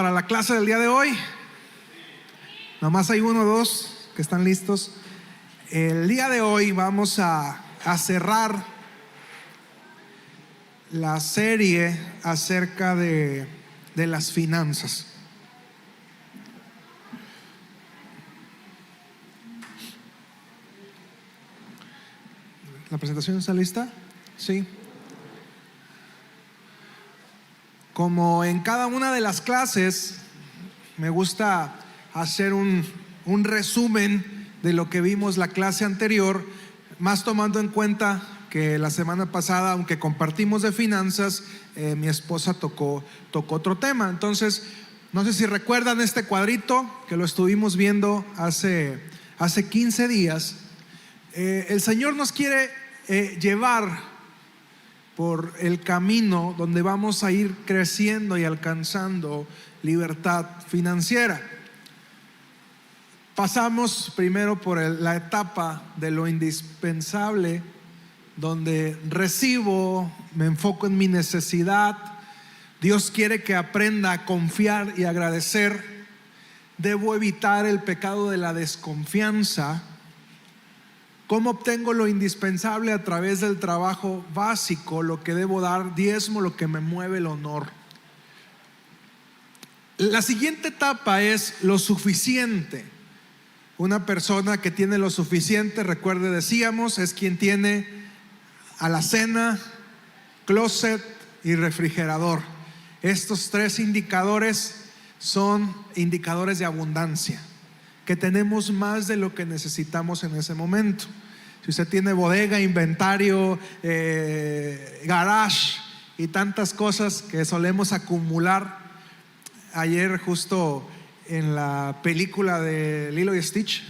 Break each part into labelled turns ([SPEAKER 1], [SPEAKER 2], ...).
[SPEAKER 1] para la clase del día de hoy? Nomás hay uno o dos que están listos. El día de hoy vamos a cerrar la serie acerca de las finanzas. ¿La presentación está lista? Sí. Como en cada una de las clases, me gusta hacer un resumen de lo que vimos la clase anterior, más tomando en cuenta que la semana pasada, aunque compartimos de finanzas, mi esposa tocó otro tema. Entonces, no sé si recuerdan este cuadrito que lo estuvimos viendo hace 15 días. El Señor nos quiere llevar por el camino donde vamos a ir creciendo y alcanzando libertad financiera. Pasamos primero por la etapa de lo indispensable, donde recibo, me enfoco en mi necesidad. Dios quiere que aprenda a confiar y agradecer. Debo evitar el pecado de la desconfianza. ¿Cómo obtengo lo indispensable? A través del trabajo básico, lo que debo dar, diezmo, lo que me mueve el honor. La siguiente etapa es lo suficiente. Una persona que tiene lo suficiente, recuerde, decíamos, es quien tiene alacena, closet y refrigerador. Estos tres indicadores son indicadores de abundancia, que tenemos más de lo que necesitamos en ese momento. Si usted tiene bodega, inventario, garage y tantas cosas que solemos acumular. Ayer justo en la película de Lilo y Stitch,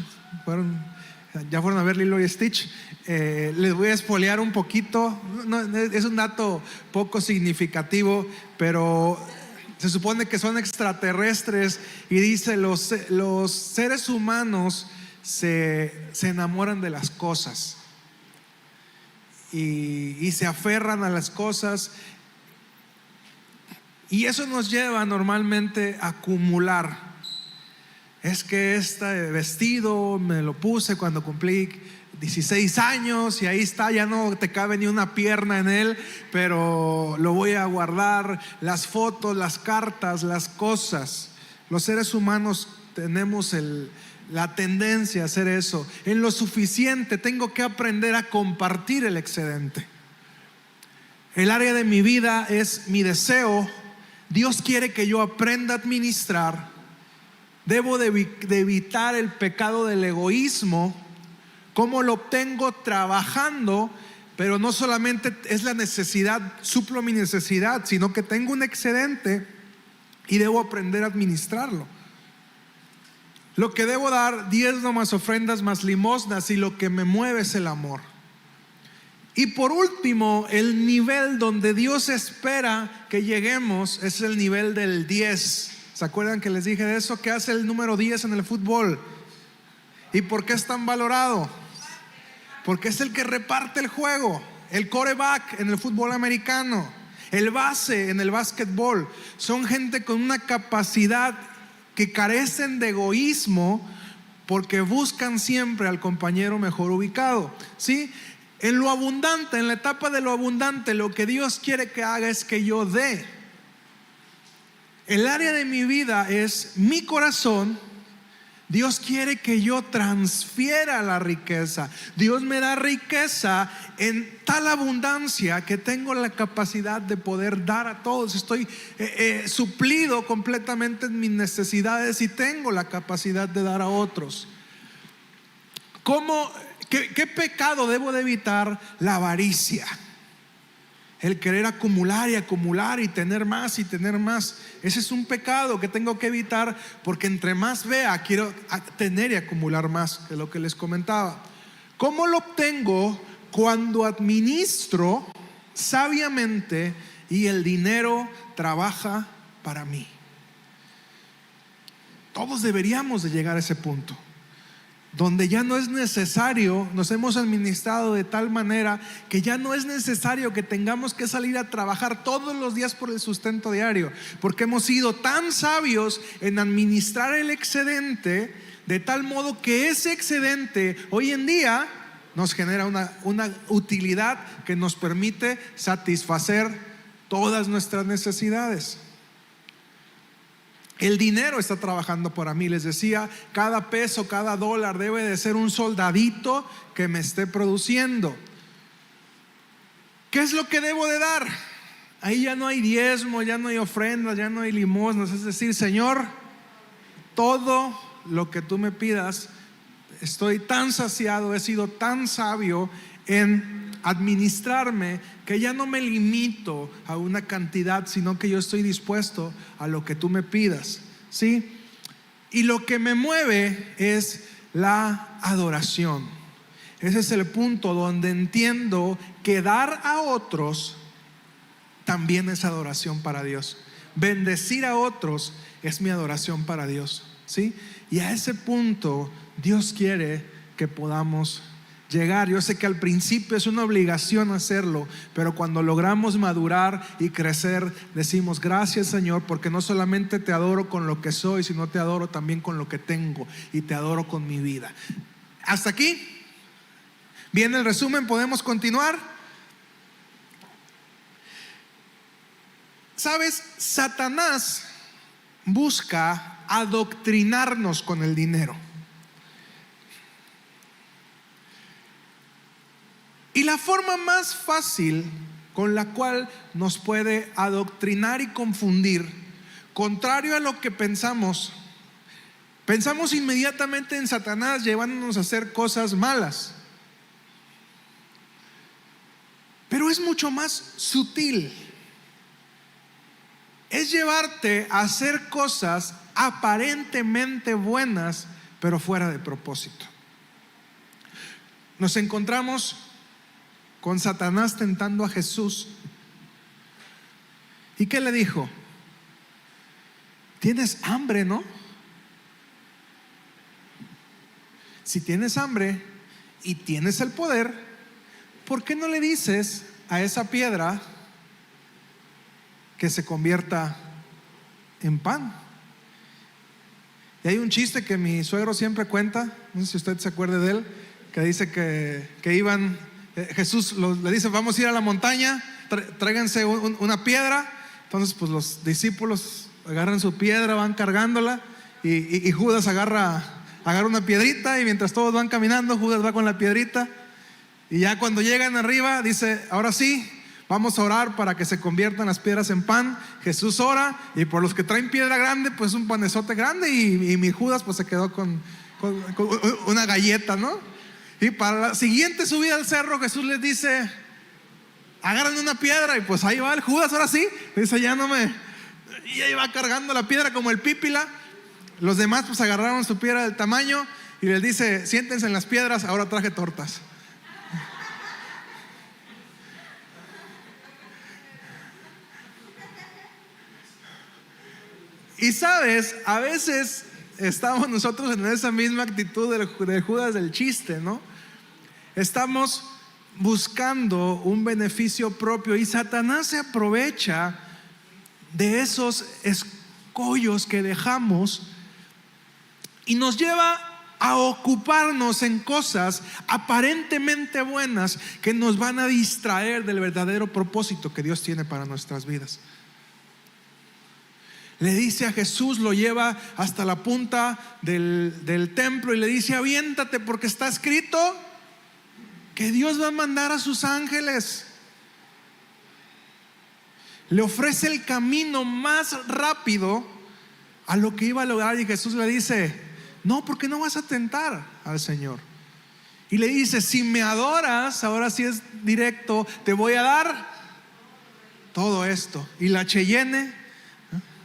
[SPEAKER 1] ¿ya fueron a ver Lilo y Stitch? Les voy a espolear un poquito. No, es un dato poco significativo, pero se supone que son extraterrestres y dice los seres humanos se enamoran de las cosas y se aferran a las cosas, y eso nos lleva normalmente a acumular. Es que este vestido me lo puse cuando cumplí 16 años y ahí está, ya no te cabe ni una pierna en él, pero lo voy a guardar. Las fotos, las cartas, las cosas. Los seres humanos tenemos la tendencia a hacer eso. En lo suficiente tengo que aprender a compartir el excedente. El área de mi vida es mi deseo. Dios quiere que yo aprenda a administrar. Debo de evitar el pecado del egoísmo. ¿Cómo lo obtengo? Trabajando, pero no solamente es la necesidad, suplo mi necesidad, sino que tengo un excedente y debo aprender a administrarlo. Lo que debo dar, diezmo más ofrendas más limosnas, y lo que me mueve es el amor. Y por último, el nivel donde Dios espera que lleguemos es el nivel del 10. ¿Se acuerdan que les dije de eso? ¿Qué hace el número 10 en el fútbol? ¿Y por qué es tan valorado? Porque es el que reparte el juego. El quarterback en el fútbol americano, el base en el básquetbol, son gente con una capacidad que carecen de egoísmo, porque buscan siempre al compañero mejor ubicado, ¿sí? En lo abundante, en la etapa de lo abundante, lo que Dios quiere que haga es que yo dé. El área de mi vida es mi corazón. Dios quiere que yo transfiera la riqueza. Dios me da riqueza en tal abundancia que tengo la capacidad de poder dar a todos. Estoy suplido completamente en mis necesidades y tengo la capacidad de dar a otros. ¿Qué pecado debo de evitar? La avaricia. El querer acumular y tener más y tener más. Ese es un pecado que tengo que evitar, porque entre más vea, quiero tener y acumular más, de lo que les comentaba. ¿Cómo lo obtengo? Cuando administro sabiamente y el dinero trabaja para mí. Todos deberíamos de llegar a ese punto. donde ya no es necesario, nos hemos administrado de tal manera que ya no es necesario que tengamos que salir a trabajar todos los días por el sustento diario, porque hemos sido tan sabios en administrar el excedente, de tal modo que ese excedente hoy en día nos genera una utilidad que nos permite satisfacer todas nuestras necesidades. El dinero está trabajando para mí. Les decía, cada peso, cada dólar debe de ser un soldadito que me esté produciendo. ¿Qué es lo que debo de dar? Ahí ya no hay diezmo, ya no hay ofrendas, ya no hay limosnas. Es decir, Señor, todo lo que tú me pidas, estoy tan saciado, he sido tan sabio en administrarme que ya no me limito a una cantidad, sino que yo estoy dispuesto a lo que tú me pidas, ¿sí? Y lo que me mueve es la adoración. Ese es el punto donde entiendo que dar a otros también es adoración para Dios. Bendecir a otros es mi adoración para Dios, ¿sí? Y a ese punto Dios quiere que podamos llegar. Yo sé que al principio es una obligación hacerlo, pero cuando logramos madurar y crecer, decimos: gracias, Señor, porque no solamente te adoro con lo que soy, sino te adoro también con lo que tengo, y te adoro con mi vida. Hasta aquí. Bien, el resumen, podemos continuar. ¿Sabes? Satanás busca adoctrinarnos con el dinero. Y la forma más fácil con la cual nos puede adoctrinar y confundir, contrario a lo que pensamos inmediatamente en Satanás llevándonos a hacer cosas malas. Pero es mucho más sutil. Es llevarte a hacer cosas aparentemente buenas, pero fuera de propósito. Nos encontramos con Satanás tentando a Jesús. ¿Y qué le dijo? Tienes hambre, ¿no? Si tienes hambre y tienes el poder, ¿por qué no le dices a esa piedra que se convierta en pan? Y hay un chiste que mi suegro siempre cuenta, no sé si usted se acuerde de él, que dice que iban, Jesús le dice: vamos a ir a la montaña, tráiganse una piedra. Entonces pues los discípulos agarran su piedra, van cargándola, y Judas agarra una piedrita, y mientras todos van caminando, Judas va con la piedrita. Y ya cuando llegan arriba, dice: ahora sí, vamos a orar para que se conviertan las piedras en pan. Jesús ora, y por los que traen piedra grande, pues un panezote grande, y mi Judas pues se quedó con una galleta, ¿no? Y para la siguiente subida al cerro, Jesús les dice: agarren una piedra. Y pues ahí va el Judas, ahora sí, dice: y ahí va cargando la piedra como el pípila. Los demás pues agarraron su piedra del tamaño, y les dice: siéntense en las piedras, ahora traje tortas. Y sabes, a veces estamos nosotros en esa misma actitud del Judas del chiste, ¿no? Estamos buscando un beneficio propio, y Satanás se aprovecha de esos escollos que dejamos y nos lleva a ocuparnos en cosas aparentemente buenas que nos van a distraer del verdadero propósito que Dios tiene para nuestras vidas. Le dice a Jesús, lo lleva hasta la punta del templo y le dice: aviéntate, porque está escrito que Dios va a mandar a sus ángeles. Le ofrece el camino más rápido a lo que iba a lograr, y Jesús le dice: no, porque no vas a tentar al Señor. Y le dice: si me adoras, ahora sí es directo, te voy a dar todo esto. Y la Cheyenne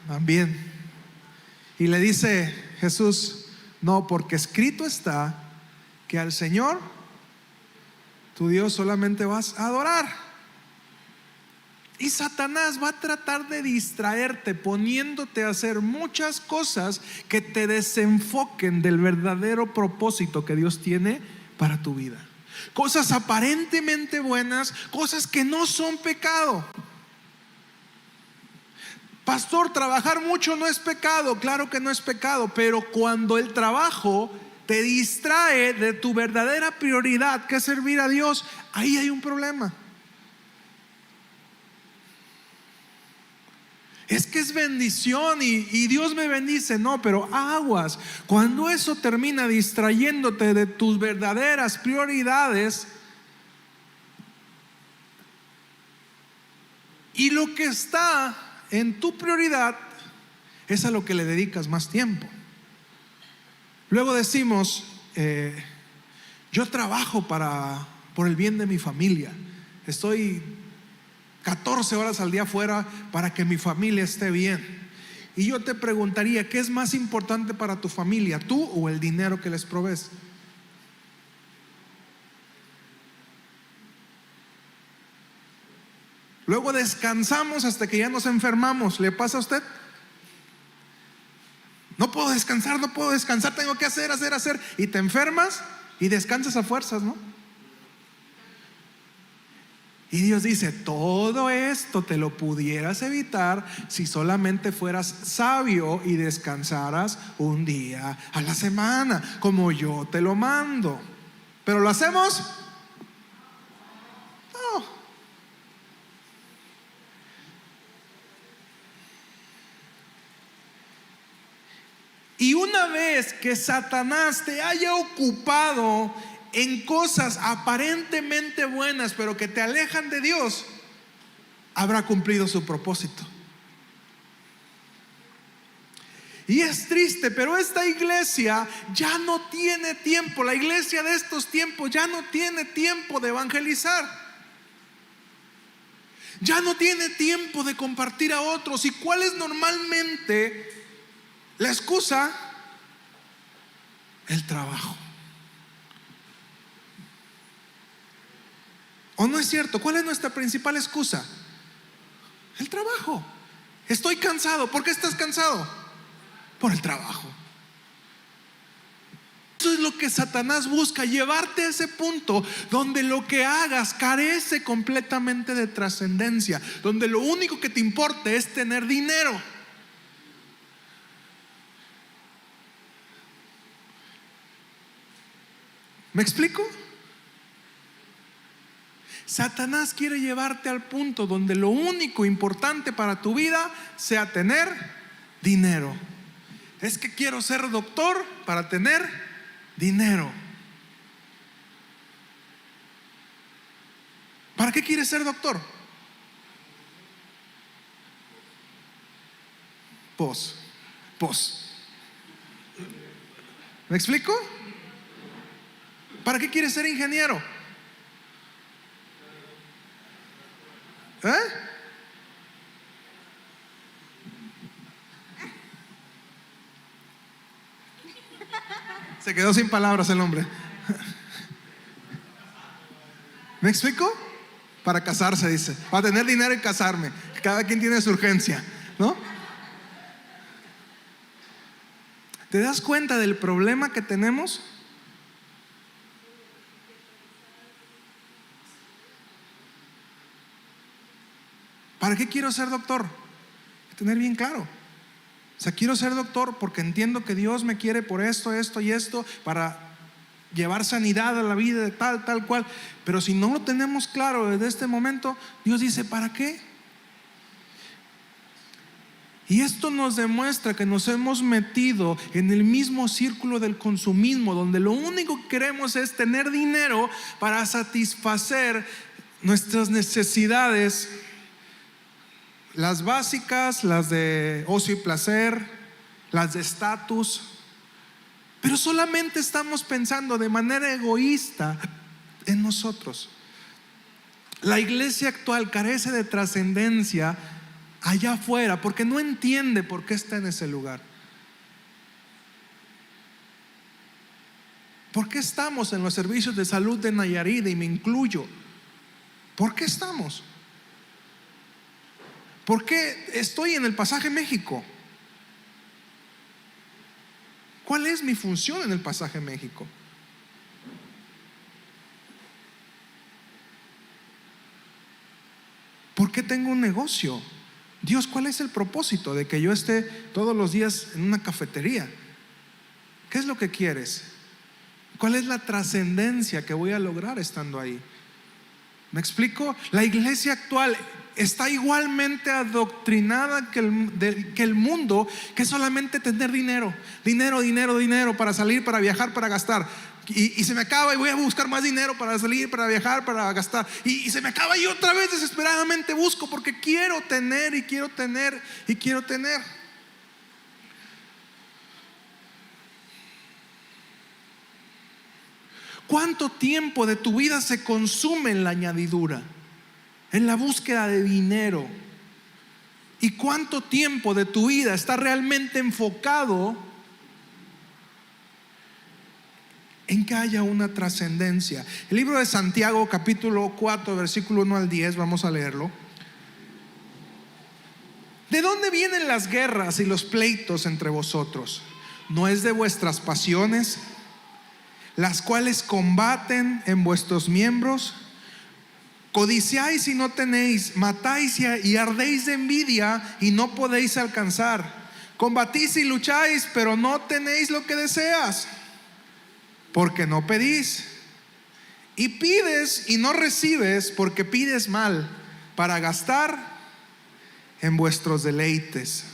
[SPEAKER 1] también. Y le dice Jesús: no, porque escrito está que al Señor tu Dios solamente vas a adorar. Y Satanás va a tratar de distraerte poniéndote a hacer muchas cosas que te desenfoquen del verdadero propósito que Dios tiene para tu vida. Cosas aparentemente buenas, cosas que no son pecado. Pastor, trabajar mucho no es pecado. Claro que no es pecado, pero cuando el trabajo te distrae de tu verdadera prioridad, que es servir a Dios, ahí hay un problema. Es que es bendición y Dios me bendice. No, pero aguas. Cuando eso termina distrayéndote de tus verdaderas prioridades, y lo que está en tu prioridad es a lo que le dedicas más tiempo. Luego decimos, yo trabajo por el bien de mi familia. Estoy 14 horas al día fuera para que mi familia esté bien. Y yo te preguntaría, ¿qué es más importante para tu familia, tú o el dinero que les provees? Luego descansamos hasta que ya nos enfermamos. ¿Le pasa a usted? No puedo descansar, tengo que hacer. Y te enfermas y descansas a fuerzas, ¿no? Y Dios dice, todo esto te lo pudieras evitar si solamente fueras sabio y descansaras un día a la semana, como yo te lo mando. ¿Pero lo hacemos? No. Y una vez que Satanás te haya ocupado en cosas aparentemente buenas, pero que te alejan de Dios, habrá cumplido su propósito. Y es triste, pero esta iglesia ya no tiene tiempo. La iglesia de estos tiempos ya no tiene tiempo de evangelizar. Ya no tiene tiempo de compartir a otros. ¿Y cuál es normalmente la excusa? El trabajo. ¿O no es cierto? ¿Cuál es nuestra principal excusa? El trabajo. Estoy cansado. ¿Por qué estás cansado? Por el trabajo. Eso es lo que Satanás busca, llevarte a ese punto donde lo que hagas carece completamente de trascendencia, donde lo único que te importa es tener dinero. ¿Me explico? Satanás quiere llevarte al punto donde lo único importante para tu vida sea tener dinero. Es que quiero ser doctor para tener dinero. ¿Para qué quieres ser doctor? Pues. ¿Me explico? ¿Para qué quieres ser ingeniero? Se quedó sin palabras el hombre. ¿Me explico? Para casarse, dice. Para tener dinero y casarme. Cada quien tiene su urgencia, ¿no? ¿Te das cuenta del problema que tenemos? ¿Para qué quiero ser doctor? Hay que tener bien claro. O sea, quiero ser doctor porque entiendo que Dios me quiere por esto y esto, para llevar sanidad a la vida de tal cual. Pero si no lo tenemos claro desde este momento, Dios dice, ¿para qué? Y esto nos demuestra que nos hemos metido en el mismo círculo del consumismo, donde lo único que queremos es tener dinero para satisfacer nuestras necesidades, las básicas, las de ocio y placer, las de estatus. Pero solamente estamos pensando de manera egoísta en nosotros. La iglesia actual carece de trascendencia allá afuera porque no entiende por qué está en ese lugar. ¿Por qué estamos en los servicios de salud de Nayarit? Y me incluyo. ¿Por qué estamos? ¿Por qué estoy en el Pasaje México? ¿Cuál es mi función en el Pasaje México? ¿Por qué tengo un negocio? Dios, ¿cuál es el propósito de que yo esté todos los días en una cafetería? ¿Qué es lo que quieres? ¿Cuál es la trascendencia que voy a lograr estando ahí? ¿Me explico? La iglesia actual está igualmente adoctrinada que el mundo, que es solamente tener dinero, dinero, dinero, dinero para salir, para viajar, para gastar. Y se me acaba y voy a buscar más dinero para salir, para viajar, para gastar. Y se me acaba y otra vez desesperadamente busco porque quiero tener y quiero tener y quiero tener. ¿Cuánto tiempo de tu vida se consume en la añadidura, en la búsqueda de dinero? ¿Y cuánto tiempo de tu vida está realmente enfocado en que haya una trascendencia? El libro de Santiago, capítulo 4, versículo 1 al 10, vamos a leerlo. ¿De dónde vienen las guerras y los pleitos entre vosotros? ¿No es de vuestras pasiones, las cuales combaten en vuestros miembros? Codiciáis y no tenéis, matáis y ardéis de envidia y no podéis alcanzar. Combatís y lucháis, pero no tenéis lo que deseas, porque no pedís. Y pides y no recibes, porque pides mal, para gastar en vuestros deleites.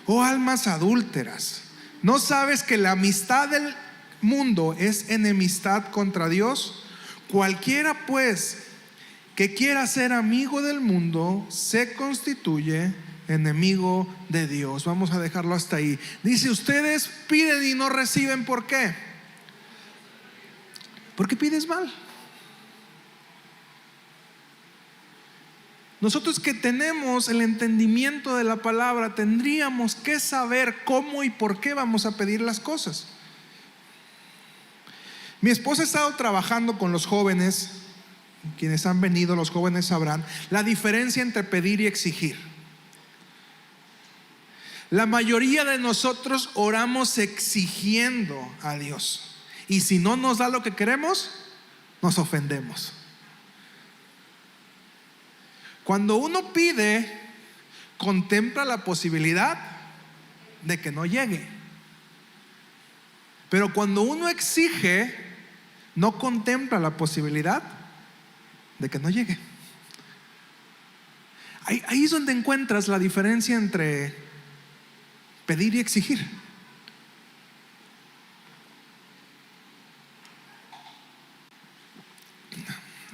[SPEAKER 1] Oh almas adúlteras, ¿no sabes que la amistad del mundo es enemistad contra Dios? Cualquiera pues que quiera ser amigo del mundo se constituye enemigo de Dios. Vamos a dejarlo hasta ahí. Dice: ustedes piden y no reciben. ¿Por qué? Porque pides mal. Nosotros que tenemos el entendimiento de la palabra tendríamos que saber cómo y por qué vamos a pedir las cosas. Mi esposa ha estado trabajando con los jóvenes. Quienes han venido, los jóvenes sabrán la diferencia entre pedir y exigir. La mayoría de nosotros oramos exigiendo a Dios, y si no nos da lo que queremos, nos ofendemos. Cuando uno pide, contempla la posibilidad de que no llegue. Pero cuando uno exige, no contempla la posibilidad de que no llegue. Ahí es donde encuentras la diferencia entre pedir y exigir.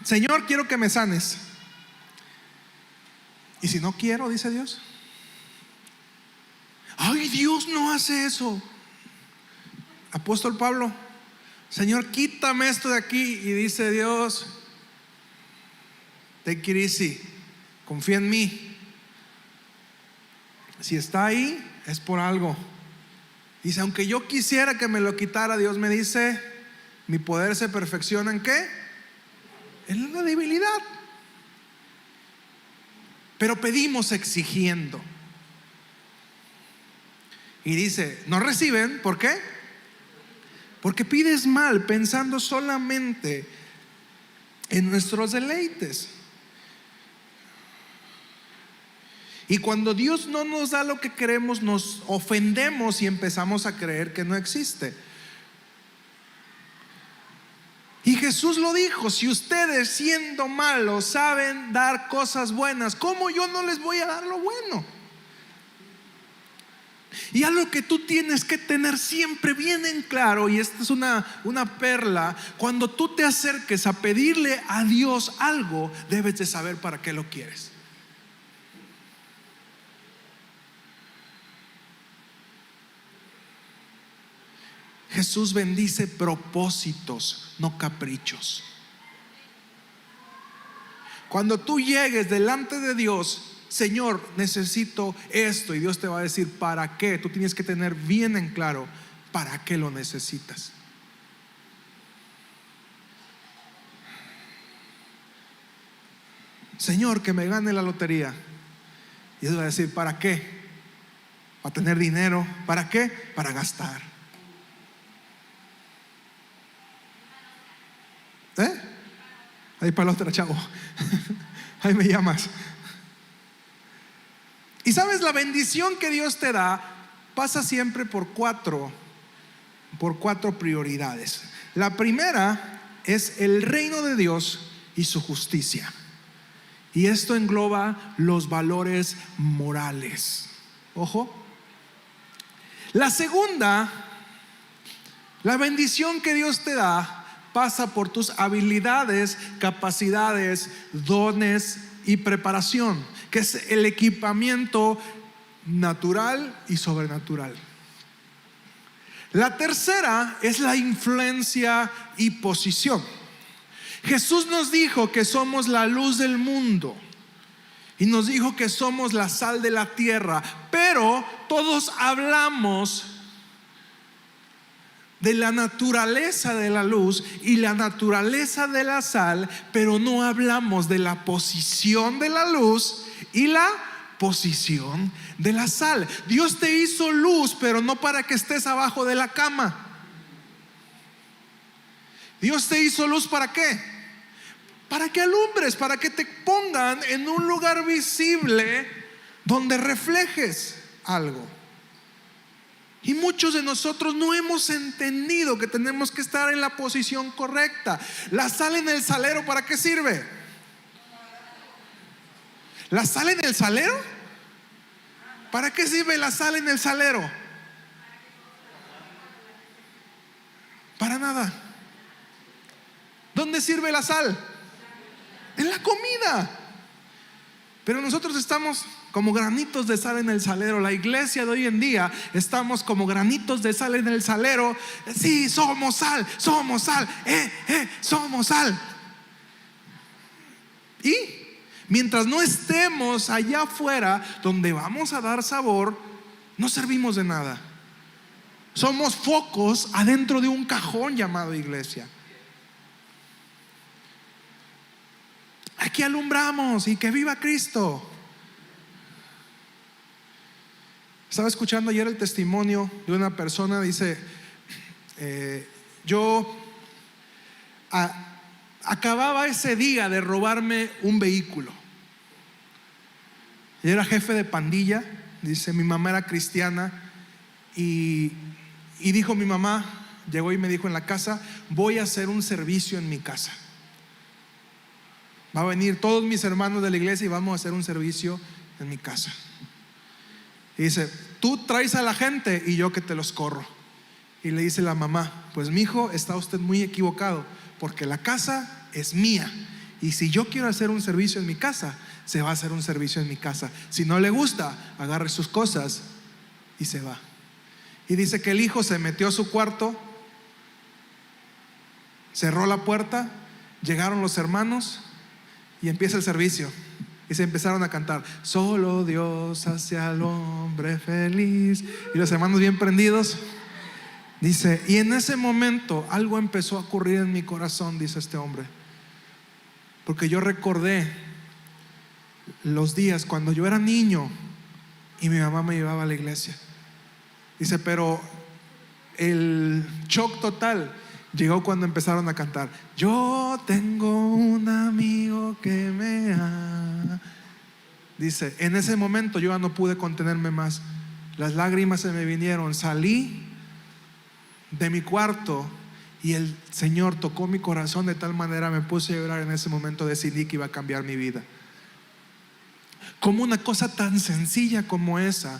[SPEAKER 1] Señor, quiero que me sanes. Y si no quiero, dice Dios. Ay, Dios no hace eso. Apóstol Pablo: Señor, quítame esto de aquí. Y dice Dios: take it easy, confía en mí. Si está ahí, es por algo. Dice: aunque yo quisiera que me lo quitara, Dios me dice: mi poder se perfecciona ¿en qué? En la debilidad. Pero pedimos exigiendo. Y dice: no reciben. ¿Por qué? Porque pides mal, pensando solamente en nuestros deleites. Y cuando Dios no nos da lo que queremos, nos ofendemos y empezamos a creer que no existe. Y Jesús lo dijo: si ustedes, siendo malos, saben dar cosas buenas, ¿cómo yo no les voy a dar lo bueno? Y algo que tú tienes que tener siempre bien en claro, y esta es una perla: cuando tú te acerques a pedirle a Dios algo, debes de saber para qué lo quieres. Jesús bendice propósitos, no caprichos. Cuando tú llegues delante de Dios: Señor, necesito esto, y Dios te va a decir para qué. Tú tienes que tener bien en claro para qué lo necesitas. Señor, que me gane la lotería. Y Dios va a decir: ¿para qué? Para tener dinero. ¿Para qué? Para gastar. Ahí para la otra, chavo. Ahí me llamas. Y sabes, la bendición que Dios te da pasa siempre por cuatro prioridades. La primera es el reino de Dios y su justicia. Y esto engloba los valores morales. Ojo. La segunda, la bendición que Dios te da pasa por tus habilidades, capacidades, dones y preparación, que es el equipamiento natural y sobrenatural. La tercera es la influencia y posición. Jesús nos dijo que somos la luz del mundo y nos dijo que somos la sal de la tierra, pero todos hablamos de la naturaleza de la luz y la naturaleza de la sal, pero no hablamos de la posición de la luz y la posición de la sal. Dios te hizo luz, pero no para que estés abajo de la cama. Dios te hizo luz, ¿para qué? Para que alumbres, para que te pongan en un lugar visible donde reflejes algo. Y muchos de nosotros no hemos entendido que tenemos que estar en la posición correcta. La sal en el salero, ¿para qué sirve? ¿La sal en el salero? ¿Para qué sirve la sal en el salero? Para nada. ¿Dónde sirve la sal? En la comida. Pero nosotros estamos como granitos de sal en el salero. La iglesia de hoy en día estamos como granitos de sal en el salero. Sí, somos sal, somos sal, somos sal. Y mientras no estemos allá afuera donde vamos a dar sabor, no servimos de nada. Somos focos adentro de un cajón llamado iglesia. Aquí alumbramos y que viva Cristo. Estaba escuchando ayer el testimonio de una persona. Dice: yo acababa ese día de robarme un vehículo. Y era jefe de pandilla. Dice: mi mamá era cristiana y dijo mi mamá, llegó y me dijo en la casa: voy a hacer un servicio en mi casa. Va a venir todos mis hermanos de la iglesia y vamos a hacer un servicio en mi casa. Y dice: tú traes a la gente y yo que te los corro. Y le dice la mamá: pues mi hijo, está usted muy equivocado, porque la casa es mía. Y si yo quiero hacer un servicio en mi casa, se va a hacer un servicio en mi casa. Si no le gusta, agarre sus cosas y se va. Y dice que el hijo se metió a su cuarto, cerró la puerta, llegaron los hermanos y empieza el servicio. Y se empezaron a cantar: solo Dios hace al hombre feliz. Y los hermanos bien prendidos. Dice: y en ese momento algo empezó a ocurrir en mi corazón, dice este hombre, porque yo recordé los días cuando yo era niño y mi mamá me llevaba a la iglesia. Dice: pero el shock total llegó cuando empezaron a cantar: yo tengo un amigo que me ama. Dice: en ese momento yo ya no pude contenerme más. Las lágrimas se me vinieron. Salí de mi cuarto y el Señor tocó mi corazón de tal manera, me puse a llorar. En ese momento decidí que iba a cambiar mi vida. Como una cosa tan sencilla como esa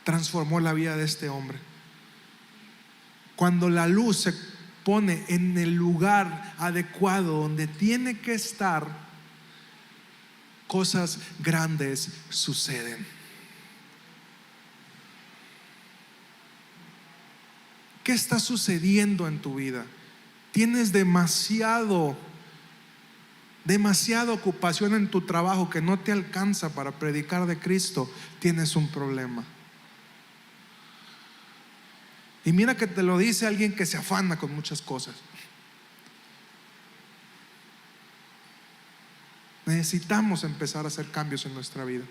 [SPEAKER 1] transformó la vida de este hombre. Cuando la luz se pone en el lugar adecuado donde tiene que estar, cosas grandes suceden. ¿Qué está sucediendo en tu vida? Tienes demasiada ocupación en tu trabajo que no te alcanza para predicar de Cristo. Tienes un problema. Y mira que te lo dice alguien que se afana con muchas cosas. Necesitamos empezar a hacer cambios en nuestra vida.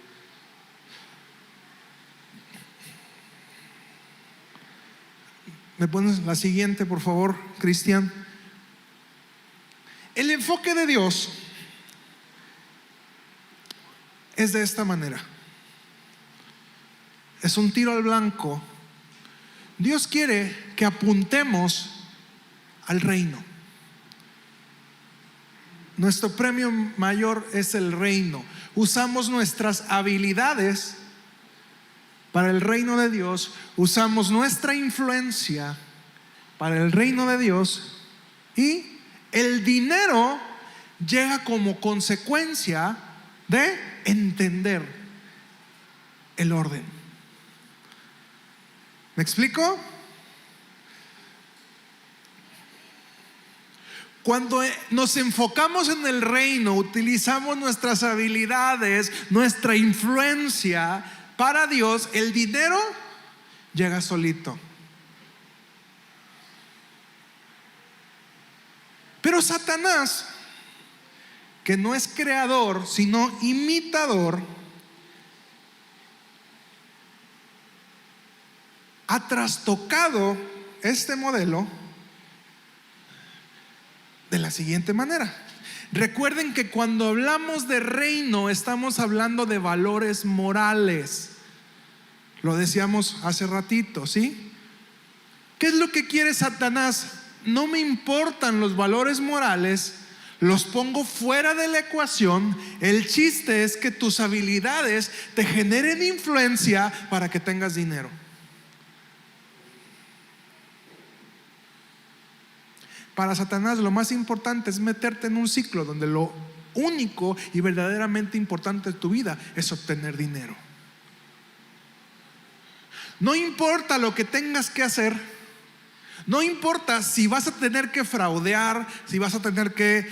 [SPEAKER 1] ¿Me pones la siguiente, por favor, Cristian? El enfoque de Dios es de esta manera. Es un tiro al blanco. Dios quiere que apuntemos al reino. Nuestro premio mayor es el reino. Usamos nuestras habilidades para el reino de Dios. Usamos nuestra influencia para el reino de Dios. Y el dinero llega como consecuencia de entender el orden. ¿Me explico? Cuando nos enfocamos en el reino, utilizamos nuestras habilidades, nuestra influencia para Dios, el dinero llega solito. Pero Satanás, que no es creador, sino imitador, ha trastocado este modelo de la siguiente manera. Recuerden que cuando hablamos de reino estamos hablando de valores morales. Lo decíamos hace ratito, ¿sí? ¿Qué es lo que quiere Satanás? No me importan los valores morales, los pongo fuera de la ecuación. El chiste es que tus habilidades te generen influencia para que tengas dinero. Para Satanás lo más importante es meterte en un ciclo donde lo único y verdaderamente importante de tu vida es obtener dinero. No importa lo que tengas que hacer, no importa si vas a tener que fraudear, si vas a tener que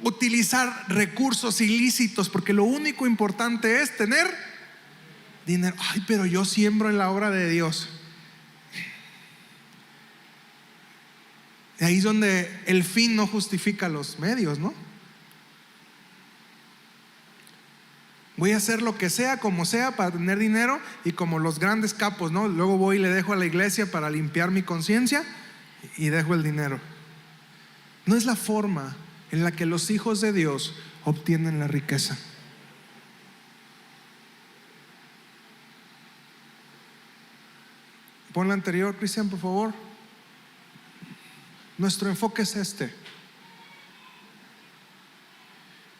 [SPEAKER 1] utilizar recursos ilícitos, porque lo único importante es tener dinero. Ay, pero yo siembro en la obra de Dios. Y ahí es donde el fin no justifica los medios, ¿no? Voy a hacer lo que sea, como sea, para tener dinero. Y como los grandes capos, ¿no? Luego voy y le dejo a la iglesia para limpiar mi conciencia y dejo el dinero. No es la forma en la que los hijos de Dios obtienen la riqueza. Pon la anterior, Cristian, por favor. Nuestro enfoque es este.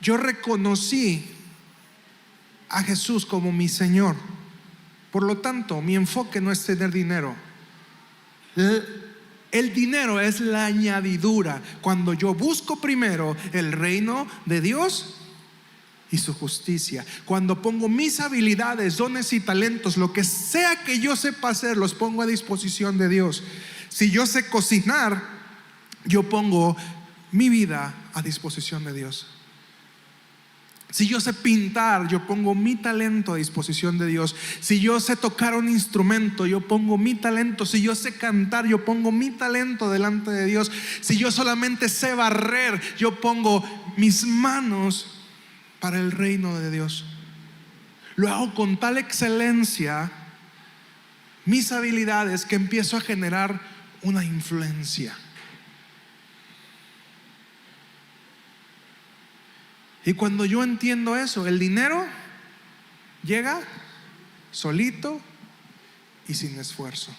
[SPEAKER 1] Yo reconocí a Jesús como mi Señor. Por lo tanto, mi enfoque no es tener dinero. El dinero es la añadidura. Cuando yo busco primero el reino de Dios y su justicia, cuando pongo mis habilidades, dones y talentos, lo que sea que yo sepa hacer, los pongo a disposición de Dios. Si yo sé cocinar, yo pongo mi vida a disposición de Dios. Si yo sé pintar, yo pongo mi talento a disposición de Dios. Si yo sé tocar un instrumento, yo pongo mi talento. Si yo sé cantar, yo pongo mi talento delante de Dios. Si yo solamente sé barrer, yo pongo mis manos para el reino de Dios. Lo hago con tal excelencia, mis habilidades, que empiezo a generar una influencia. Y cuando yo entiendo eso, el dinero llega solito y sin esfuerzo.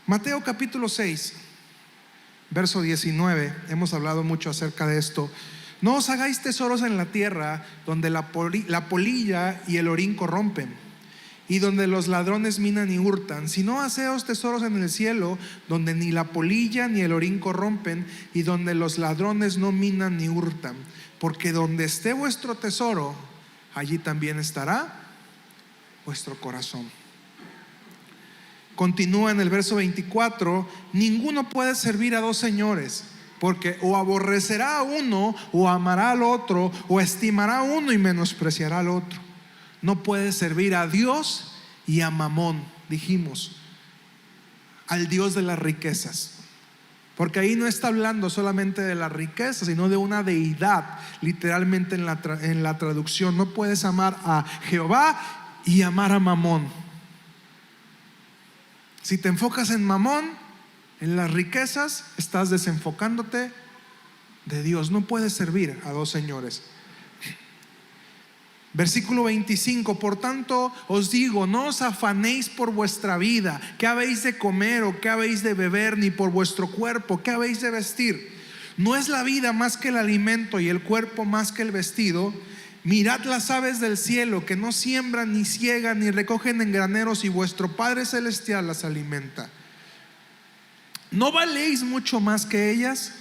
[SPEAKER 1] Mateo capítulo 6, verso 19. Hemos hablado mucho acerca de esto. No os hagáis tesoros en la tierra, donde la polilla y el orín corrompen, y donde los ladrones minan y hurtan, sino haceos tesoros en el cielo, donde ni la polilla ni el orín corrompen, y donde los ladrones no minan ni hurtan. Porque donde esté vuestro tesoro, allí también estará vuestro corazón. Continúa en el verso 24: ninguno puede servir a dos señores, porque o aborrecerá a uno, o amará al otro, o estimará a uno y menospreciará al otro. No puedes servir a Dios y a Mamón, dijimos, al Dios de las riquezas. Porque ahí no está hablando solamente de la riqueza, sino de una deidad. Literalmente en la traducción, no puedes amar a Jehová y amar a Mamón. Si te enfocas en Mamón, en las riquezas, estás desenfocándote de Dios. No puedes servir a dos señores. Versículo 25: por tanto os digo, no os afanéis por vuestra vida, qué habéis de comer o qué habéis de beber, ni por vuestro cuerpo, qué habéis de vestir. ¿No es la vida más que el alimento y el cuerpo más que el vestido? Mirad las aves del cielo, que no siembran, ni ciegan, ni recogen en graneros, y vuestro Padre Celestial las alimenta. ¿No valéis mucho más que ellas?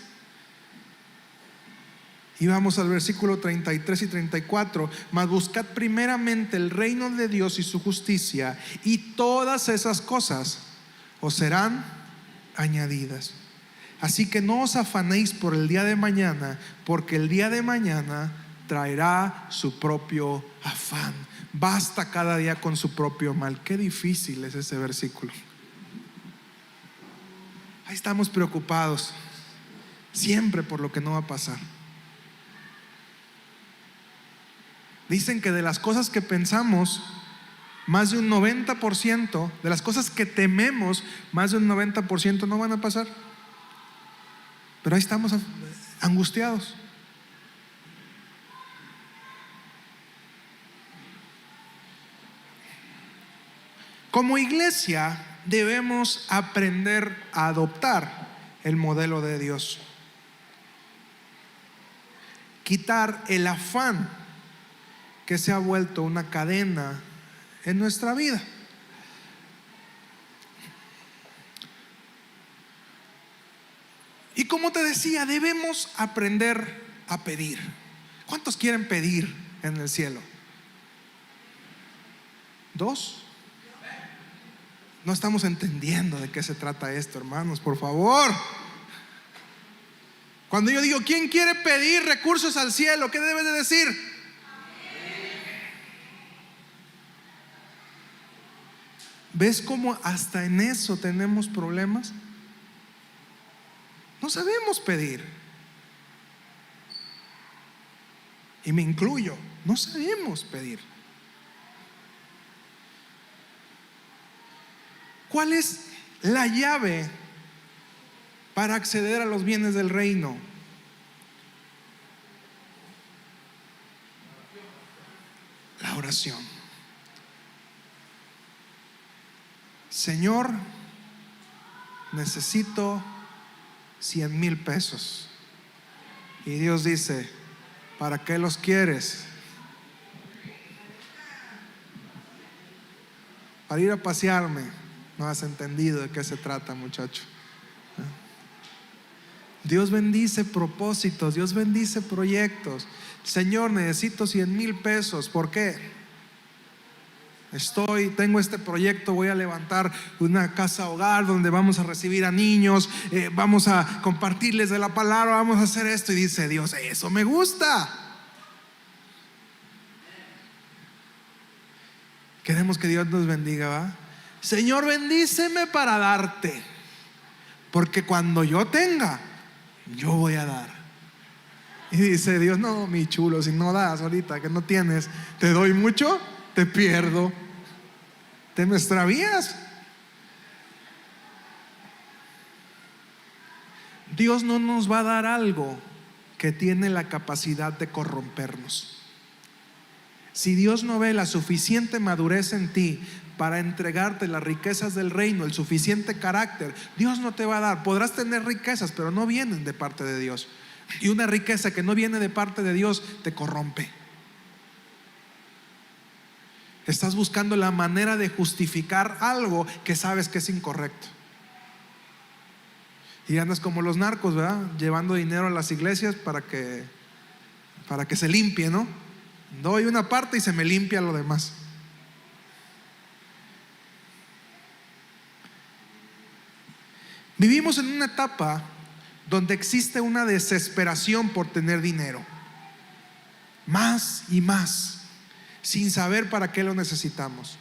[SPEAKER 1] Y vamos al versículo 33 y 34. Mas buscad primeramente el reino de Dios y su justicia, y todas esas cosas os serán añadidas. Así que no os afanéis por el día de mañana, porque el día de mañana traerá su propio afán. Basta cada día con su propio mal. Qué difícil es ese versículo. Ahí estamos preocupados siempre por lo que no va a pasar. Dicen que de las cosas que pensamos, más de un 90%, de las cosas que tememos, más de un 90% no van a pasar. Pero ahí estamos angustiados. Como iglesia debemos aprender a adoptar el modelo de Dios. Quitar el afán que se ha vuelto una cadena en nuestra vida. Y como te decía, debemos aprender a pedir. ¿Cuántos quieren pedir en el cielo? ¿Dos? No estamos entendiendo de qué se trata esto, hermanos, por favor. Cuando yo digo, ¿quién quiere pedir recursos al cielo? ¿Qué debes de decir? ¿Ves cómo hasta en eso tenemos problemas? No sabemos pedir. Y me incluyo, no sabemos pedir. ¿Cuál es la llave para acceder a los bienes del reino? La oración. Señor, necesito 100,000 pesos. Y Dios dice, ¿para qué los quieres? Para ir a pasearme. No has entendido de qué se trata, muchacho. Dios bendice propósitos, Dios bendice proyectos. Señor, necesito 100,000 pesos. ¿Por qué? Tengo este proyecto, voy a levantar una casa hogar donde vamos a recibir a niños, vamos a compartirles de la palabra, vamos a hacer esto. Y dice Dios, eso me gusta. Queremos que Dios nos bendiga, ¿va? Señor, bendíceme para darte, porque cuando yo tenga, yo voy a dar. Y dice Dios, no, mi chulo, si no das ahorita que no tienes, te doy mucho, te pierdo, te me extravías. Dios no nos va a dar algo que tiene la capacidad de corrompernos. Si Dios no ve la suficiente madurez en ti para entregarte las riquezas del reino, el suficiente carácter, Dios no te va a dar. Podrás tener riquezas, pero no vienen de parte de Dios. Y una riqueza que no viene de parte de Dios te corrompe. Estás buscando la manera de justificar algo que sabes que es incorrecto. Y andas como los narcos, ¿verdad? Llevando dinero a las iglesias para que se limpie, ¿no? Doy una parte y se me limpia lo demás. Vivimos en una etapa donde existe una desesperación por tener dinero, más y más, sin saber para qué lo necesitamos.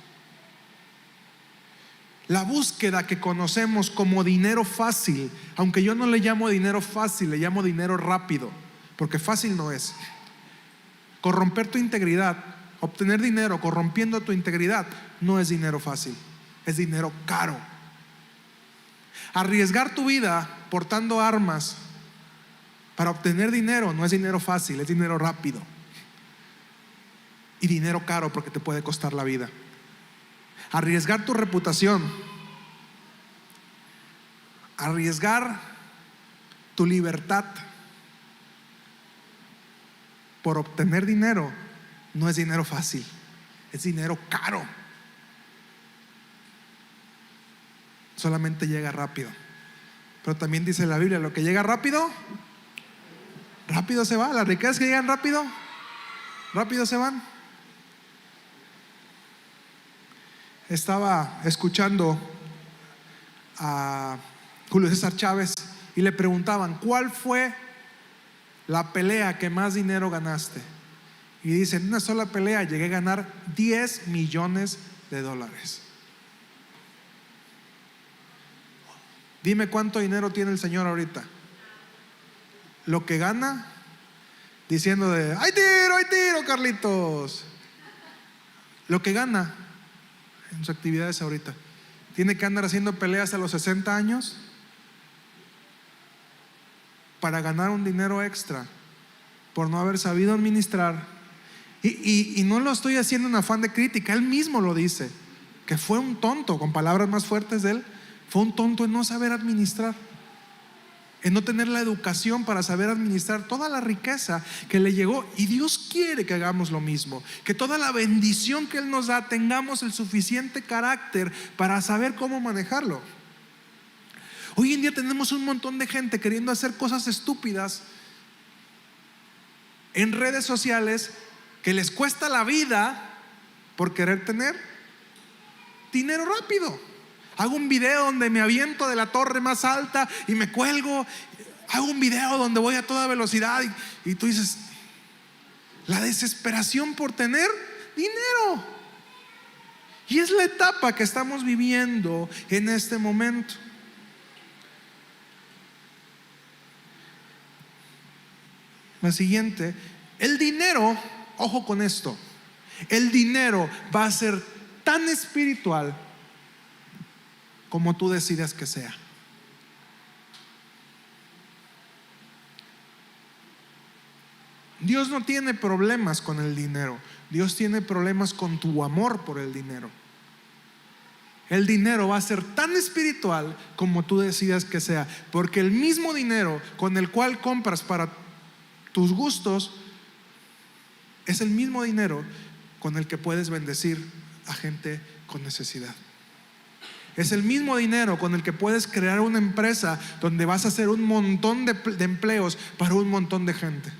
[SPEAKER 1] La búsqueda que conocemos como dinero fácil, aunque yo no le llamo dinero fácil, le llamo dinero rápido, porque fácil no es. Corromper tu integridad, obtener dinero corrompiendo tu integridad, no es dinero fácil, es dinero caro. Arriesgar tu vida portando armas para obtener dinero no es dinero fácil, es dinero rápido y dinero caro, porque te puede costar la vida. Arriesgar tu reputación, arriesgar tu libertad por obtener dinero no es dinero fácil, es dinero caro. Solamente llega rápido. Pero también dice la Biblia, lo que llega rápido, rápido se va. Las riquezas que llegan rápido, rápido se van. Estaba escuchando a Julio César Chávez y le preguntaban: ¿cuál fue la pelea que más dinero ganaste? Y dice: en una sola pelea llegué a ganar $10 millones. Dime cuánto dinero tiene el Señor ahorita. Lo que gana diciendo de ¡hay tiro, Carlitos! Lo que gana en sus actividades ahorita. Tiene que andar haciendo peleas a los 60 años para ganar un dinero extra por no haber sabido administrar. Y no lo estoy haciendo en afán de crítica, él mismo lo dice, que fue un tonto, con palabras más fuertes de él, fue un tonto en no saber administrar, en no tener la educación para saber administrar toda la riqueza que le llegó. Y Dios quiere que hagamos lo mismo, que toda la bendición que Él nos da tengamos el suficiente carácter para saber cómo manejarlo. Hoy en día tenemos un montón de gente queriendo hacer cosas estúpidas en redes sociales, que les cuesta la vida por querer tener dinero rápido. Hago un video donde me aviento de la torre más alta y me cuelgo. Hago un video donde voy a toda velocidad y tú dices: la desesperación por tener dinero. Y es la etapa que estamos viviendo en este momento. La siguiente: el dinero, ojo con esto, el dinero va a ser tan espiritual como tú decidas que sea. Dios no tiene problemas con el dinero, Dios tiene problemas con tu amor por el dinero. El dinero va a ser tan espiritual como tú decidas que sea, porque el mismo dinero con el cual compras para tus gustos es el mismo dinero con el que puedes bendecir a gente con necesidad. Es el mismo dinero con el que puedes crear una empresa donde vas a hacer un montón de empleos para un montón de gente.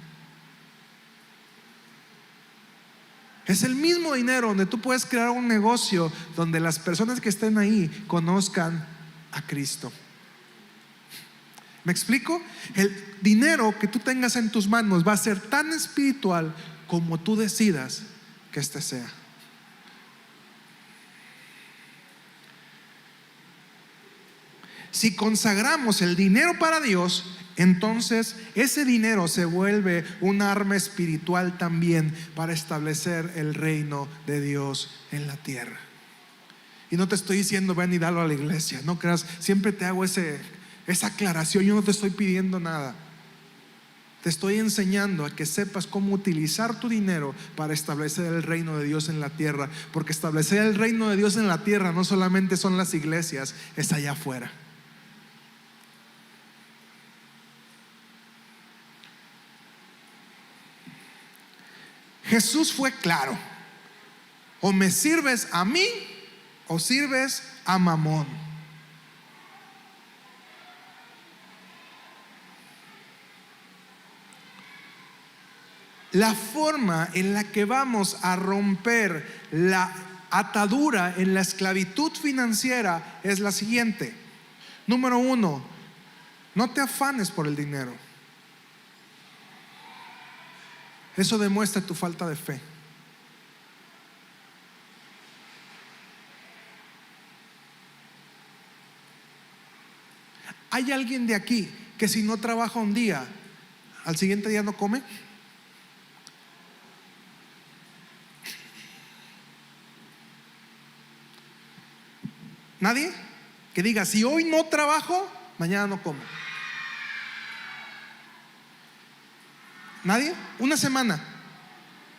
[SPEAKER 1] Es el mismo dinero donde tú puedes crear un negocio donde las personas que estén ahí conozcan a Cristo. ¿Me explico? El dinero que tú tengas en tus manos va a ser tan espiritual como tú decidas que este sea. Si consagramos el dinero para Dios, entonces ese dinero se vuelve un arma espiritual también para establecer el reino de Dios en la tierra. Y no te estoy diciendo ven y dalo a la iglesia, no creas, siempre te hago esa aclaración. Yo no te estoy pidiendo nada, te estoy enseñando a que sepas cómo utilizar tu dinero para establecer el reino de Dios en la tierra, porque establecer el reino de Dios en la tierra no solamente son las iglesias, es allá afuera. Jesús fue claro: o me sirves a mí o sirves a Mamón. La forma en la que vamos a romper la atadura en la esclavitud financiera es la siguiente. Número 1, no te afanes por el dinero. Eso demuestra tu falta de fe. ¿Hay alguien de aquí que si no trabaja un día, al siguiente día no come? ¿Nadie? Que diga, si hoy no trabajo, mañana no como. ¿Nadie? Una semana.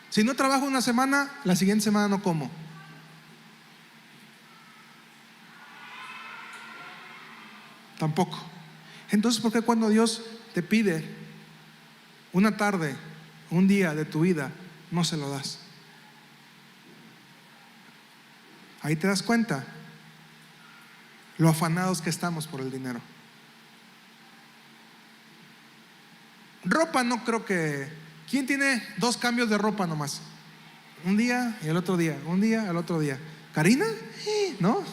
[SPEAKER 1] Si no trabajo una semana, la siguiente semana no como. Tampoco. Entonces, ¿por qué cuando Dios te pide una tarde, un día de tu vida, no se lo das? Ahí te das cuenta lo afanados que estamos por el dinero. Ropa, no creo que... ¿Quién tiene 2 cambios de ropa nomás? Un día y el otro día, un día al otro día. ¿Karina? ¿No?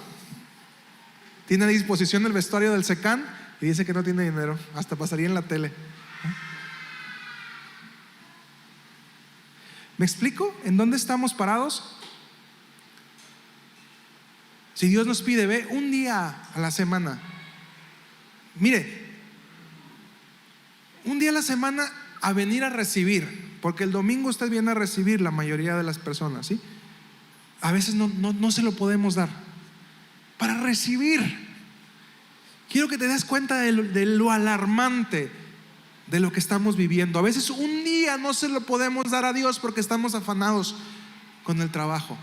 [SPEAKER 1] Tiene a disposición el vestuario del Secán y dice que no tiene dinero. Hasta pasaría en la tele. ¿Me explico? ¿En dónde estamos parados? Si Dios nos pide, ve un día a la semana. Mire, un día a la semana a venir a recibir, porque el domingo usted viene a recibir la mayoría de las personas, ¿sí? A veces no se lo podemos dar. Para recibir. Quiero que te des cuenta de lo alarmante de lo que estamos viviendo. A veces un día no se lo podemos dar a Dios porque estamos afanados con el trabajo.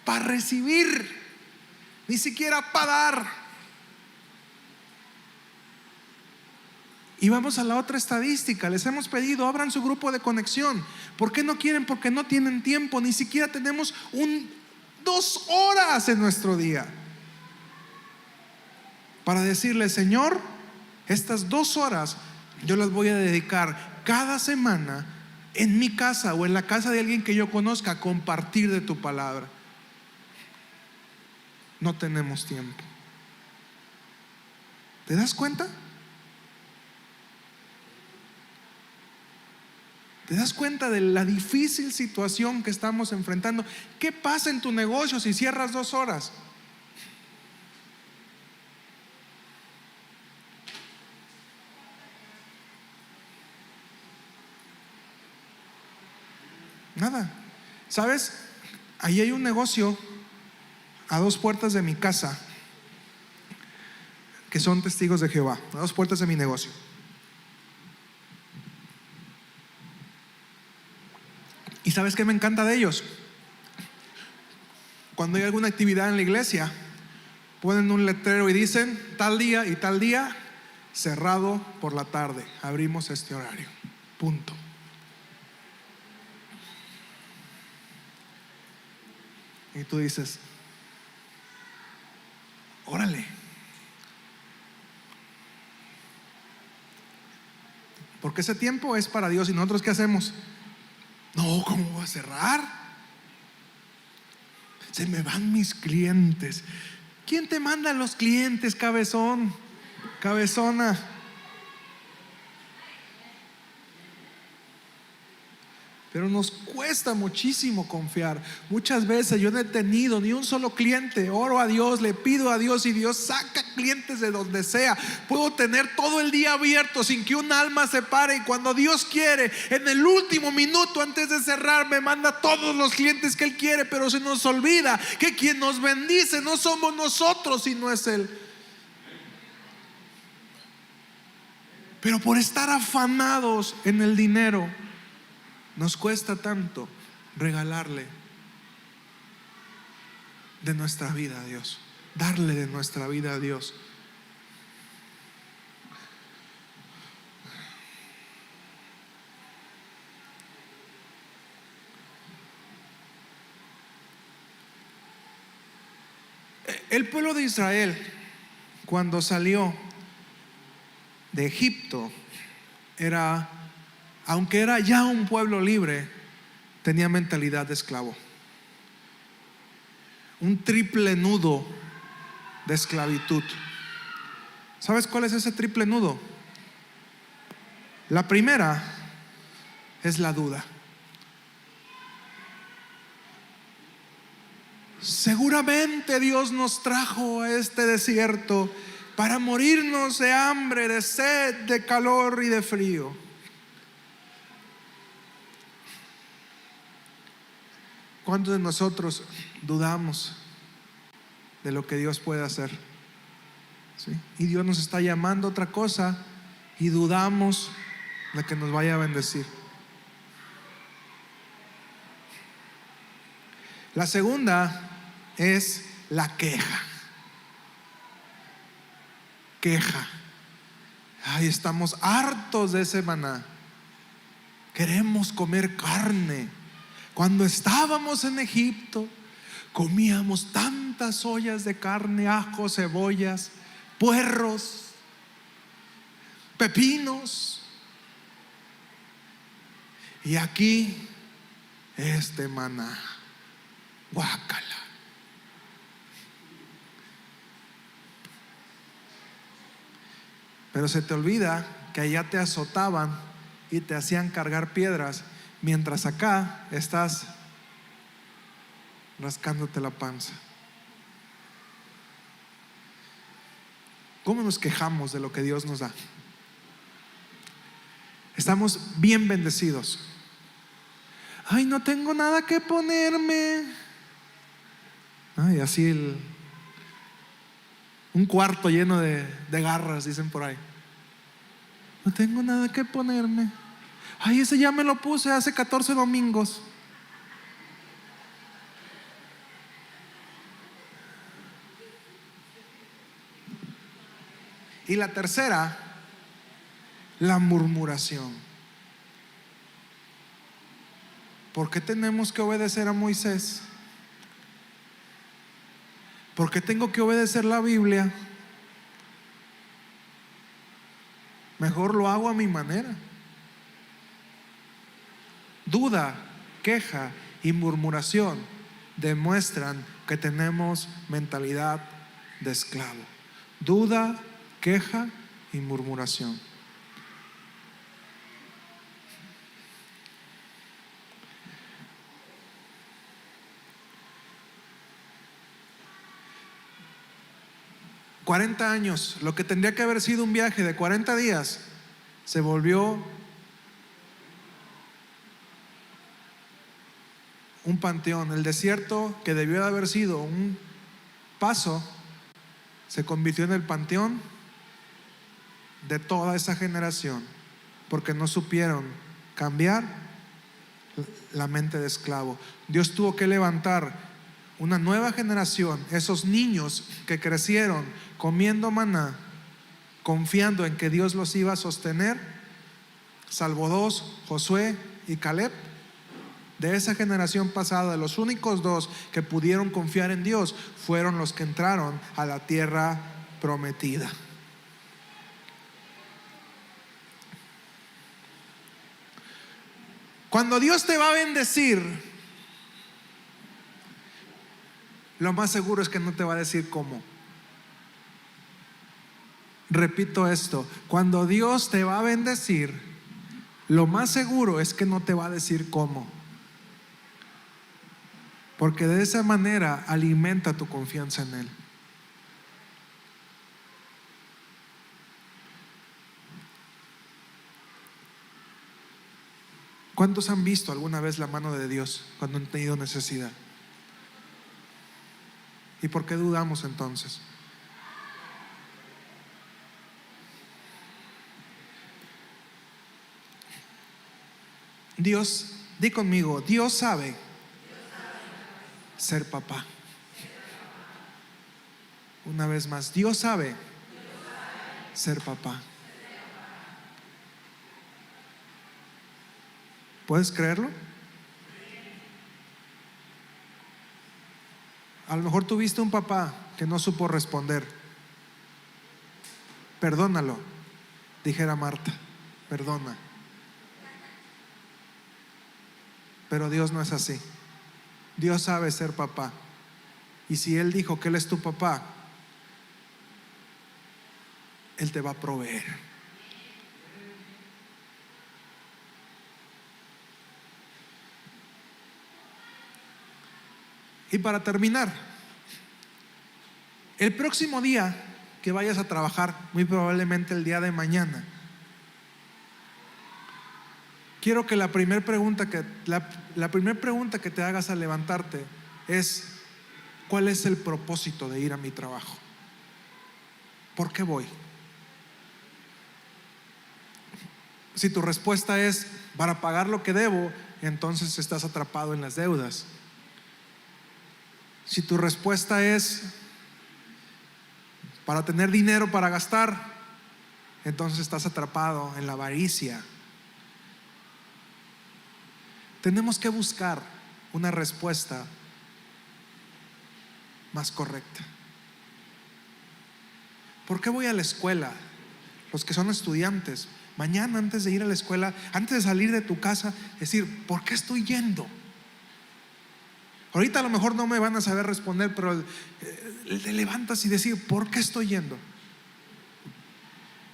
[SPEAKER 1] Para recibir, ni siquiera para dar. Y vamos a la otra estadística. Les hemos pedido, abran su grupo de conexión. ¿Por qué no quieren? Porque no tienen tiempo. Ni siquiera tenemos 2 horas en nuestro día para decirle, Señor, estas 2 horas yo las voy a dedicar cada semana en mi casa o en la casa de alguien que yo conozca a compartir de tu palabra. No tenemos tiempo. ¿Te das cuenta? ¿Te das cuenta de la difícil situación que estamos enfrentando? ¿Qué pasa en tu negocio si cierras 2 horas? Nada. ¿Sabes? Ahí hay un negocio a 2 puertas de mi casa que son testigos de Jehová, a 2 puertas de mi negocio. ¿Y sabes qué me encanta de ellos? Cuando hay alguna actividad en la iglesia, ponen un letrero y dicen tal día y tal día, cerrado por la tarde, abrimos este horario, punto. Y tú dices, órale, porque ese tiempo es para Dios. ¿Y nosotros qué hacemos? No, ¿cómo voy a cerrar? Se me van mis clientes. ¿Quién te manda a los clientes, cabezón? Cabezona. Pero nos cuesta muchísimo confiar. Muchas veces yo no he tenido ni un solo cliente. Oro a Dios, le pido a Dios y Dios saca clientes de donde sea. Puedo tener todo el día abierto sin que un alma se pare. Y cuando Dios quiere, en el último minuto antes de cerrar, me manda todos los clientes que Él quiere. Pero se nos olvida que quien nos bendice no somos nosotros, sino es Él. Pero por estar afanados en el dinero, nos cuesta tanto regalarle de nuestra vida a Dios, darle de nuestra vida a Dios. El pueblo de Israel, cuando salió de Egipto, aunque era ya un pueblo libre, tenía mentalidad de esclavo. Un triple nudo de esclavitud. ¿Sabes cuál es ese triple nudo? La primera es la duda. Seguramente Dios nos trajo a este desierto para morirnos de hambre, de sed, de calor y de frío. ¿Cuántos de nosotros dudamos de lo que Dios puede hacer? ¿Sí? Y Dios nos está llamando a otra cosa y dudamos de que nos vaya a bendecir. La segunda es la queja. Queja. Ay, estamos hartos de ese maná. Queremos comer carne. Cuando estábamos en Egipto, comíamos tantas ollas de carne, ajo, cebollas, puerros, pepinos. Y aquí, este maná, guácala. Pero se te olvida que allá te azotaban y te hacían cargar piedras, mientras acá estás rascándote la panza. ¿Cómo nos quejamos de lo que Dios nos da? Estamos bien bendecidos. Ay, no tengo nada que ponerme. Ay, así un cuarto lleno de garras, dicen por ahí. No tengo nada que ponerme. Ay, ese ya me lo puse hace 14 domingos. Y la tercera, la murmuración. ¿Por qué tenemos que obedecer a Moisés? ¿Por qué tengo que obedecer la Biblia? Mejor lo hago a mi manera. Duda, queja y murmuración demuestran que tenemos mentalidad de esclavo. Duda, queja y murmuración. $40, lo que tendría que haber sido un viaje de 40 días, se volvió un panteón. El desierto, que debió de haber sido un paso, se convirtió en el panteón de toda esa generación, porque no supieron cambiar la mente de esclavo. Dios tuvo que levantar una nueva generación, esos niños que crecieron comiendo maná, confiando en que Dios los iba a sostener, salvo 2, Josué y Caleb. De esa generación pasada, los únicos 2 que pudieron confiar en Dios fueron los que entraron a la tierra prometida. Cuando Dios te va a bendecir, lo más seguro es que no te va a decir cómo. Repito esto: cuando Dios te va a bendecir, lo más seguro es que no te va a decir cómo, porque de esa manera alimenta tu confianza en Él. ¿Cuántos han visto alguna vez la mano de Dios cuando han tenido necesidad? ¿Y por qué dudamos entonces? Dios, di conmigo, Dios sabe ser papá. Una vez más, Dios sabe ser papá. ¿Puedes creerlo? A lo mejor tuviste un papá que no supo responder. Perdónalo, dijera Marta, perdona. Pero Dios no es así. Dios sabe ser papá. Y si Él dijo que Él es tu papá, Él te va a proveer. Y para terminar, el próximo día que vayas a trabajar muy probablemente el día de mañana, quiero que la primera pregunta que te hagas al levantarte es: ¿cuál es el propósito de ir a mi trabajo? ¿Por qué voy? Si tu respuesta es para pagar lo que debo, entonces estás atrapado en las deudas. Si tu respuesta es para tener dinero para gastar, entonces estás atrapado en la avaricia. Tenemos que buscar una respuesta más correcta. ¿Por qué voy a la escuela? Los que son estudiantes, mañana antes de ir a la escuela, antes de salir de tu casa, decir: ¿por qué estoy yendo? Ahorita a lo mejor no me van a saber responder, pero te levantas y decir: ¿por qué estoy yendo?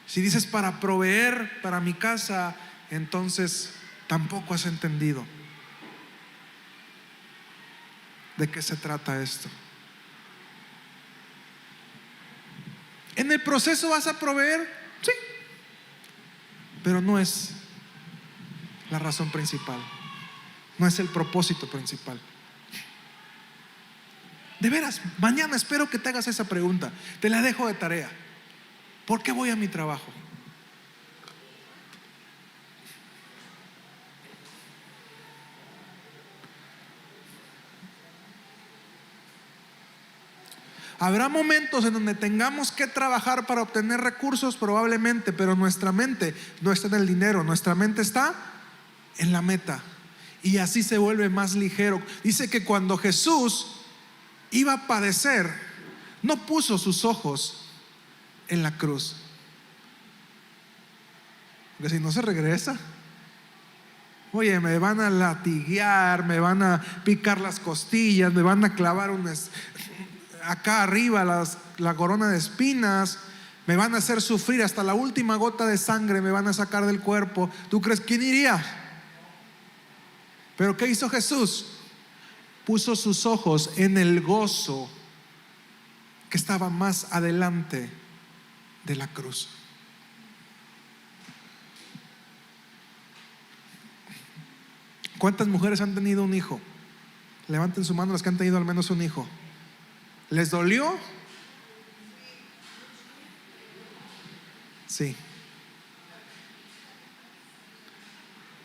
[SPEAKER 1] Si dices para proveer para mi casa, entonces tampoco has entendido de qué se trata esto. ¿En el proceso vas a proveer? Sí, pero no es la razón principal, no es el propósito principal. De veras, mañana espero que te hagas esa pregunta. Te la dejo de tarea. ¿Por qué voy a mi trabajo? Habrá momentos en donde tengamos que trabajar para obtener recursos, probablemente, pero nuestra mente no está en el dinero, nuestra mente está en la meta. Y así se vuelve más ligero. Dice que cuando Jesús iba a padecer, no puso sus ojos en la cruz, porque si no se regresa, oye, me van a latiguear, me van a picar las costillas, me van a clavar acá arriba la corona de espinas, me van a hacer sufrir hasta la última gota de sangre, me van a sacar del cuerpo. ¿Tú crees quién iría? Pero ¿qué hizo Jesús? Puso sus ojos en el gozo que estaba más adelante de la cruz. ¿Cuántas mujeres han tenido un hijo? Levanten su mano las que han tenido al menos un hijo. ¿Les dolió? Sí.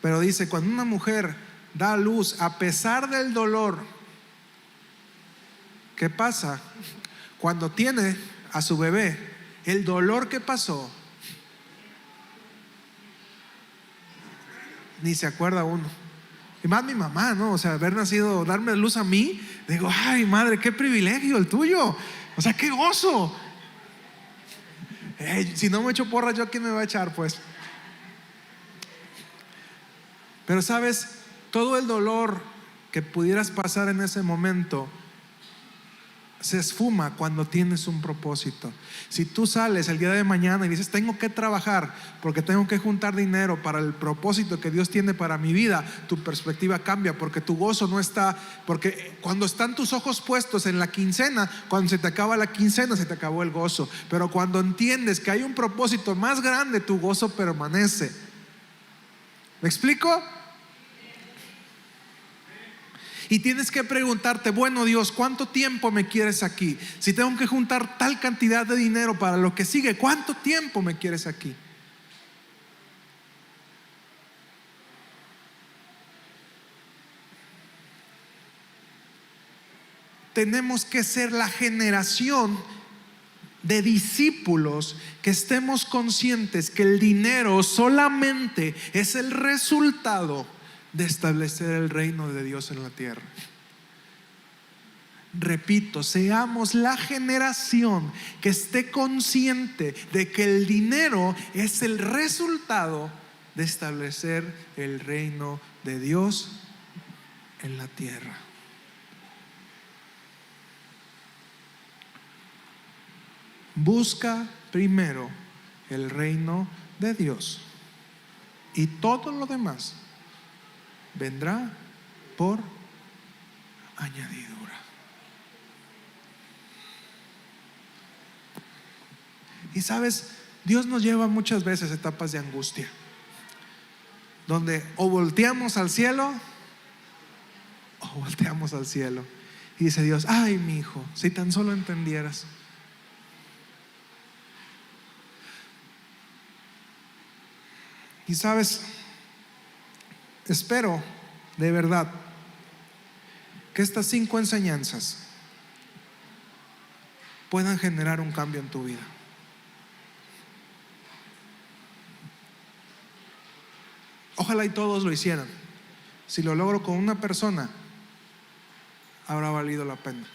[SPEAKER 1] Pero dice, cuando una mujer da a luz a pesar del dolor, ¿qué pasa? Cuando tiene a su bebé, el dolor que pasó, ni se acuerda uno. Y más mi mamá, ¿no? O sea, haber nacido, darme luz a mí, digo: ay, madre, qué privilegio el tuyo. O sea, qué gozo. Si no me echo porras, ¿yo quién me va a echar, pues? Pero sabes, todo el dolor que pudieras pasar en ese momento se esfuma cuando tienes un propósito. Si tú sales el día de mañana y dices: tengo que trabajar porque tengo que juntar dinero para el propósito que Dios tiene para mi vida, tu perspectiva cambia, porque tu gozo no está, porque cuando están tus ojos puestos en la quincena, cuando se te acaba la quincena, se te acabó el gozo. Pero cuando entiendes que hay un propósito más grande, tu gozo permanece. ¿Me explico? Y tienes que preguntarte: bueno, Dios, ¿cuánto tiempo me quieres aquí? Si tengo que juntar tal cantidad de dinero para lo que sigue, ¿cuánto tiempo me quieres aquí? Tenemos que ser la generación de discípulos que estemos conscientes que el dinero solamente es el resultado de establecer el reino de Dios en la tierra. Repito, seamos la generación que esté consciente de que el dinero es el resultado de establecer el reino de Dios en la tierra. Busca primero el reino de Dios y todo lo demás vendrá por añadidura. Y sabes, Dios nos lleva muchas veces a etapas de angustia, donde o volteamos al cielo o volteamos al cielo. Y dice Dios: ay, mi hijo, si tan solo entendieras. Y sabes, espero de verdad que estas 5 enseñanzas puedan generar un cambio en tu vida. Ojalá y todos lo hicieran. Si lo logro con una persona, habrá valido la pena.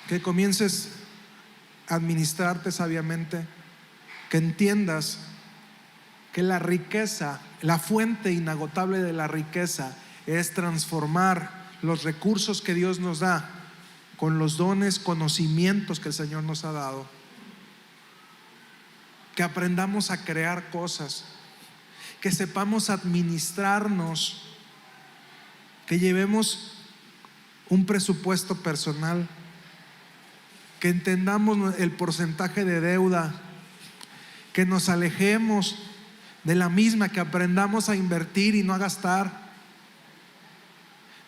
[SPEAKER 1] Que comiences a administrarte sabiamente, que entiendas que la riqueza, la fuente inagotable de la riqueza, es transformar los recursos que Dios nos da con los dones, conocimientos que el Señor nos ha dado. Que aprendamos a crear cosas, que sepamos administrarnos, que llevemos un presupuesto personal, que entendamos el porcentaje de deuda, que nos alejemos de la misma, que aprendamos a invertir y no a gastar,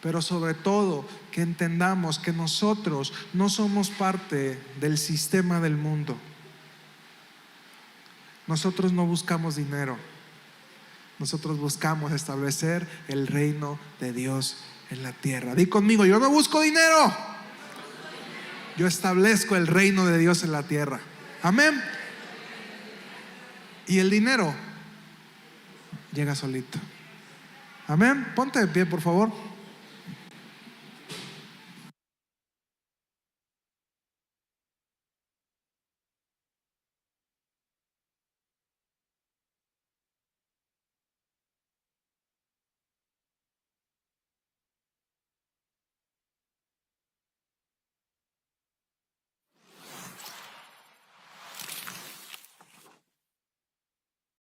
[SPEAKER 1] pero sobre todo que entendamos que nosotros no somos parte del sistema del mundo. Nosotros no buscamos dinero, nosotros buscamos establecer el reino de Dios en la tierra. Di conmigo: yo no busco dinero, yo establezco el reino de Dios en la tierra. Amén. Y el dinero llega solito. Amén. Ponte de pie, por favor.